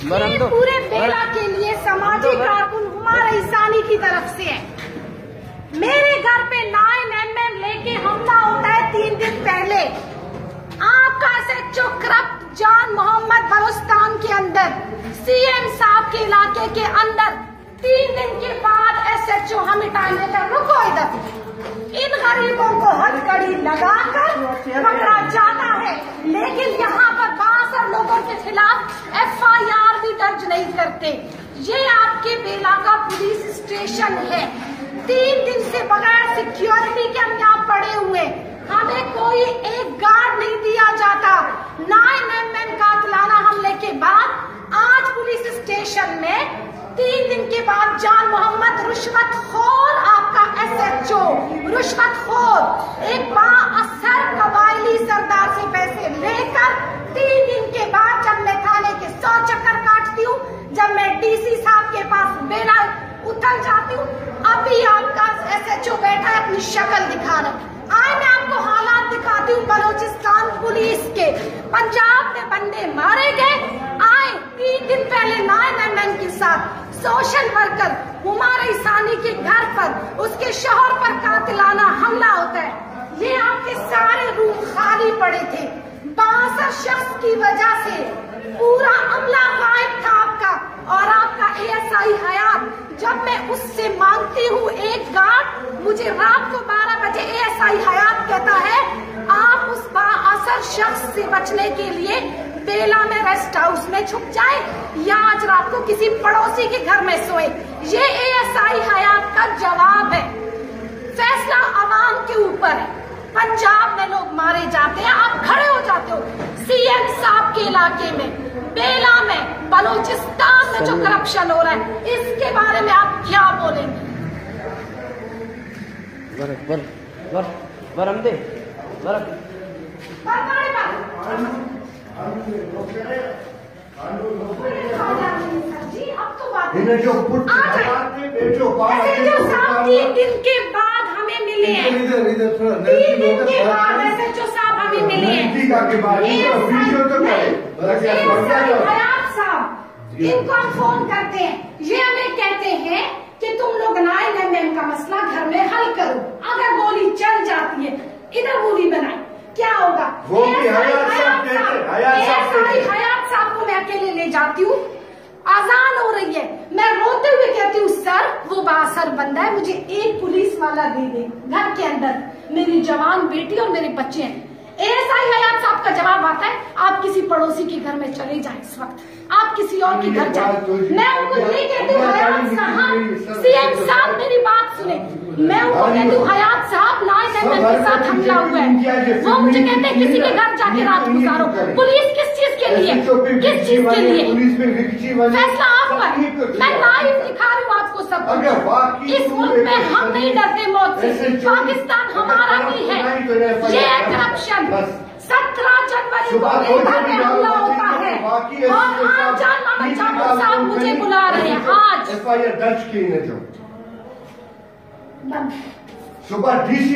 ये पूरे बेला के लिए समाजी कारकुन हुमारा ईसानी की तरफ से है। मेरे घर पे 9mm लेके हमला होता है 3 दिन पहले। आपका SHO करप्ट जान मोहम्मद बलूचिस्तान के अंदर CM साहब के इलाके के अंदर 3 दिन के बाद SHO हम हटाने का रुको इधर। इन गरीबों को हथकड़ी लगाकर पकड़ा जाता है, लेकिन यहाँ पर 62 लोगों के खिलाफ FIR भी दर्ज नहीं करते। ये आपके बेला का पुलिस स्टेशन है। 3 दिन से बगैर सिक्योरिटी के हम यहाँ पड़े हुए, हमें कोई एक गार्ड नहीं दिया जाता। 9mm कातिलाना हमले के बाद आज पुलिस स्टेशन में 3 दिन के बाद जान मोहम्मद रुश्वतखोर, आपका SHO रुश्वतखोर, एक बाअसर कबायली सरदार से पैसे लेकर 3 दिन के बाद जब मैं थाने के 100 चक्कर काटती हूँ, जब मैं DC साहब के पास बेला उतर जाती हूँ, अभी आपका SHO बैठा है अपनी शक्ल दिखा रहा। आए मैं आपको हालात दिखाती हूँ बलूचिस्तान पुलिस के। पंजाब में बंदे मारे गए, आए 3 दिन पहले 9mm के साथ सोशल वर्कर हुमारा ईसानी के घर पर उसके शौहर पर कातिलाना हमला होता है। ये आपके सारे रूम खाली पड़े थे। 62 शख्स की वजह से पूरा अमला गायब था आपका। और आपका ASI हयात, जब मैं उससे मांगती हूँ एक गार्ड, मुझे रात को 12 बजे ASI हयात कहता है आप उस बाअसर शख्स से बचने के लिए बेला में रेस्ट हाउस में छुप जाए या आज रात को किसी पड़ोसी के घर में सोए। ये ASI हयात का जवाब है। फैसला आवाम के ऊपर है। पंजाब में लोग मारे जाते हैं, आप खड़े हो जाते हो। CM साहब के इलाके में, बेला में, बलूचिस्तान में जो करप्शन हो रहा है, इसके बारे में आप क्या बोलेंगे? साहब 3 दिन के बाद हमें मिले हैं, 3 दिन के बाद SHO साहब हमें मिले हैं। हयात साहब, इनको हम फोन करते हैं, ये हमें कहते हैं कि तुम लोग 9mm का मसला घर में हल करो। अगर गोली चल जाती है, इधर गोली बनाए, क्या होगा? हयात साहब को मैं अकेले ले जाती हूँ, आजान हो रही है, मैं रोते हुए कहती हूँ सर वो बाअसर बंदा है, मुझे एक पुलिस वाला दे दे। घर के अंदर मेरी जवान बेटी और मेरे बच्चे हैं। ASI हयात साहब का जवाब आता है आप किसी पड़ोसी के घर में चले जाएं, इस वक्त आप किसी और के घर जाएं। मैं उनको ये कहती हूँ हयात साहब, CM साहब मेरी बात सुने, मैं उनको कहती हूँ हयात साहब 9mm के साथ हमला हुआ है। वो मुझे कहते हैं किसी के घर जाके रात गुजारो। पुलिस किस चीज के लिए, किस चीज के लिए? फैसला आप पर, मैं लाइव दिखा रही हूँ आपको सब कुछ। इस मुल्क में हम नहीं डरते मौत से, पाकिस्तान हमारा भी है। ये है करप्शन। 17 जनवरी को मेरे घर में हमला होता है और आज जान मोहम्मद जामो साहब मुझे बुला रहे हैं। आज FIR दर्ज की ने जो सुबह DC